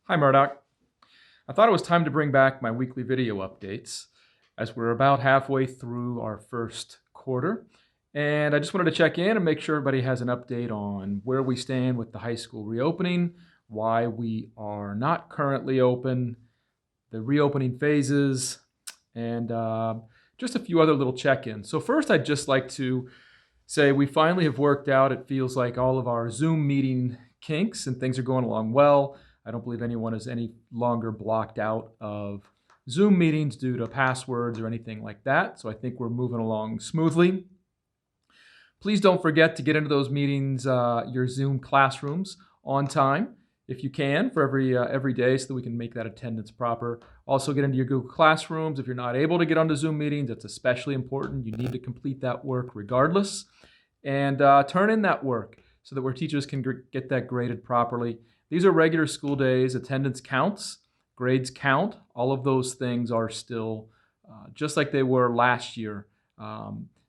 Hi, Murdock. I thought it was time to bring back my weekly video updates as we're about halfway through our first quarter. And I just wanted to check in and make sure everybody has an update on where we stand with the high school reopening, why we are not currently open, the reopening phases, and just a few other little check-ins. So first, I'd just like to say we finally have worked out, it feels like, all of our Zoom meeting kinks and things are going along well. I don't believe anyone is any longer blocked out of Zoom meetings due to passwords or anything like that. So I think we're moving along smoothly. Please don't forget to get into those meetings, your Zoom classrooms on time if you can for every day so that we can make that attendance proper. Also get into your Google Classrooms. If you're not able to get onto Zoom meetings, it's especially important. You need to complete that work regardless. And turn in that work so that where teachers can get that graded properly. These are regular school days. Attendance counts. Grades count. All of those things are still just like they were last year.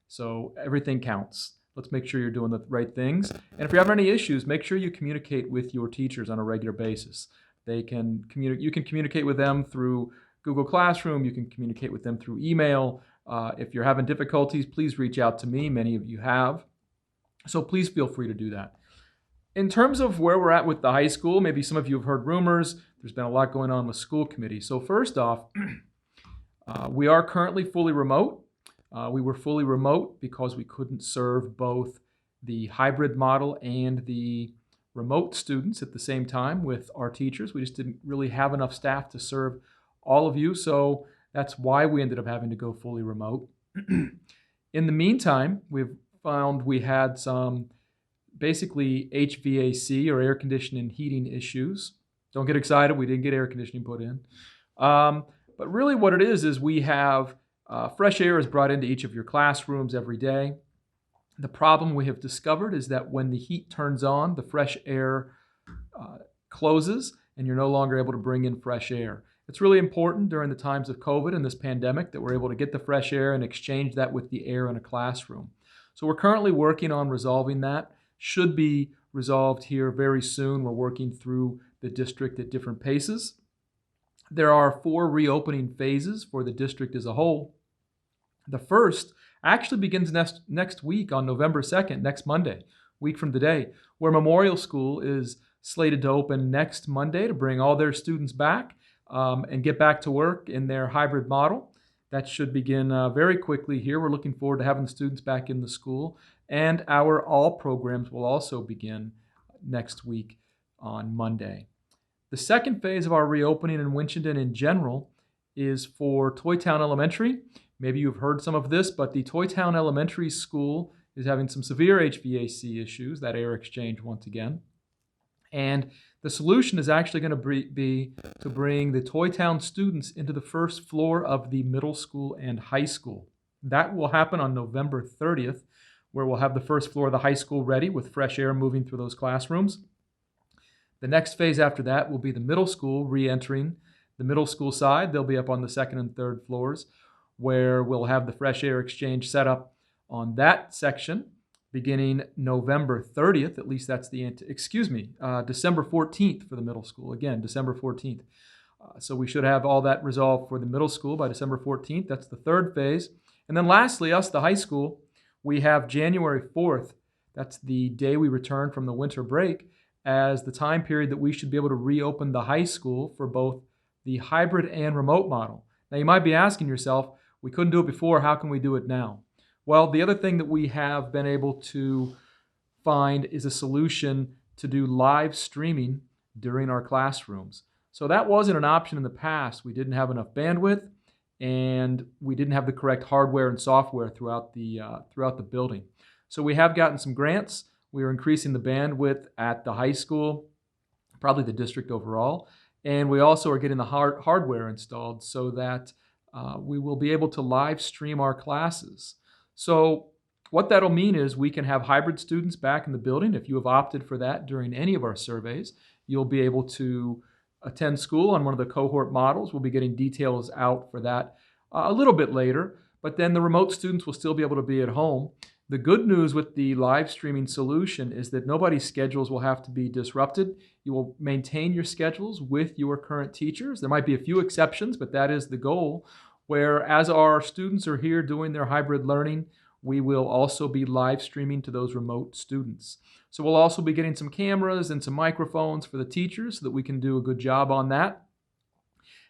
So everything counts. Let's make sure you're doing the right things. And if you have any issues, make sure you communicate with your teachers on a regular basis. You can communicate with them through Google Classroom. You can communicate with them through email. If you're having difficulties, please reach out to me. Many of you have. So please feel free to do that. In terms of where we're at with the high school, maybe some of you have heard rumors. There's been a lot going on with school committee. So first off, we are currently fully remote. We were fully remote because we couldn't serve both the hybrid model and the remote students at the same time with our teachers. We just didn't really have enough staff to serve all of you. So that's why we ended up having to go fully remote. In the meantime, we've found we had some basically HVAC or air conditioning heating issues. Don't get excited, we didn't get air conditioning put in. But really what it is we have fresh air is brought into each of your classrooms every day. The problem we have discovered is that when the heat turns on, the fresh air closes and you're no longer able to bring in fresh air. It's really important during the times of COVID and this pandemic that we're able to get the fresh air and exchange that with the air in a classroom. So we're currently working on resolving that. Should be resolved here very soon. We're working through the district at different paces. There are 4 reopening phases for the district as a whole. The first actually begins next week on November 2nd, next Monday, week from today, where Memorial School is slated to open next Monday to bring all their students back and get back to work in their hybrid model. That should begin very quickly here. We're looking forward to having the students back in the school. And our all programs will also begin next week on Monday. The second phase of our reopening in Winchendon in general is for Toytown Elementary. Maybe you've heard some of this, but the Toytown Elementary School is having some severe HVAC issues, that air exchange once again. And the solution is actually going to be to bring the Toytown students into the first floor of the middle school and high school. That will happen on November 30th, where we'll have the first floor of the high school ready with fresh air moving through those classrooms. The next phase after that will be the middle school re-entering the middle school side. They'll be up on the second and third floors, where we'll have the fresh air exchange set up on that section beginning November 30th. At least that's December 14th for the middle school. Again, December 14th. So we should have all that resolved for the middle school by December 14th. That's the third phase. And then lastly, the high school, we have January 4th. That's the day we return from the winter break as the time period that we should be able to reopen the high school for both the hybrid and remote model. Now you might be asking yourself, we couldn't do it before, how can we do it now? Well, the other thing that we have been able to find is a solution to do live streaming during our classrooms. So that wasn't an option in the past. We didn't have enough bandwidth and we didn't have the correct hardware and software throughout the building. So we have gotten some grants. We are increasing the bandwidth at the high school, probably the district overall, and we also are getting the hardware installed so that we will be able to live stream our classes. So what that'll mean is we can have hybrid students back in the building. If you have opted for that during any of our surveys, you'll be able to attend school on one of the cohort models. We'll be getting details out for that a little bit later, but then the remote students will still be able to be at home The good news with the live streaming solution is that nobody's schedules will have to be disrupted. You will maintain your schedules with your current teachers. There might be a few exceptions, but that is the goal, where as our students are here doing their hybrid learning, we will also be live streaming to those remote students. So we'll also be getting some cameras and some microphones for the teachers so that we can do a good job on that.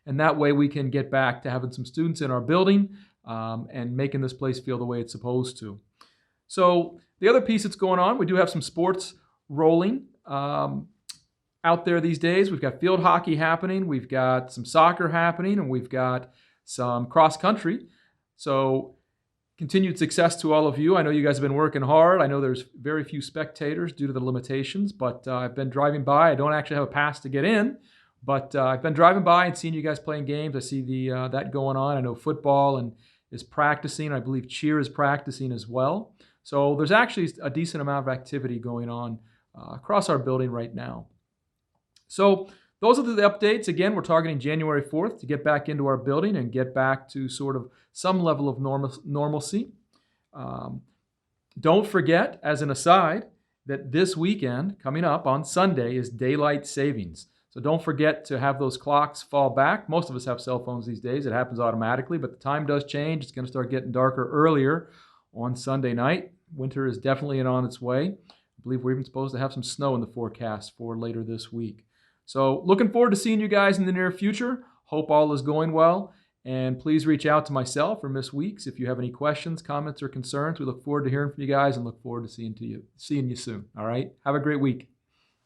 And that way we can get back to having some students in our building and making this place feel the way it's supposed to. So the other piece that's going on, we do have some sports rolling out there these days. We've got field hockey happening, we've got some soccer happening, and we've got some cross country. So continued success to all of you. I know you guys have been working hard. I know there's very few spectators due to the limitations, but I've been driving by. I don't actually have a pass to get in, but I've been driving by and seeing you guys playing games. I see that going on. I know football is practicing. I believe cheer is practicing as well. So there's actually a decent amount of activity going on across our building right now. So those are the updates. Again, we're targeting January 4th to get back into our building and get back to sort of some level of normalcy. Don't forget, as an aside, that this weekend, coming up on Sunday, is daylight savings. So don't forget to have those clocks fall back. Most of us have cell phones these days. It happens automatically, but the time does change. It's going to start getting darker earlier on Sunday night. Winter is definitely on its way. I believe we're even supposed to have some snow in the forecast for later this week. So looking forward to seeing you guys in the near future. Hope all is going well. And please reach out to myself or Miss Weeks if you have any questions, comments, or concerns. We look forward to hearing from you guys and look forward to seeing you soon. All right? Have a great week.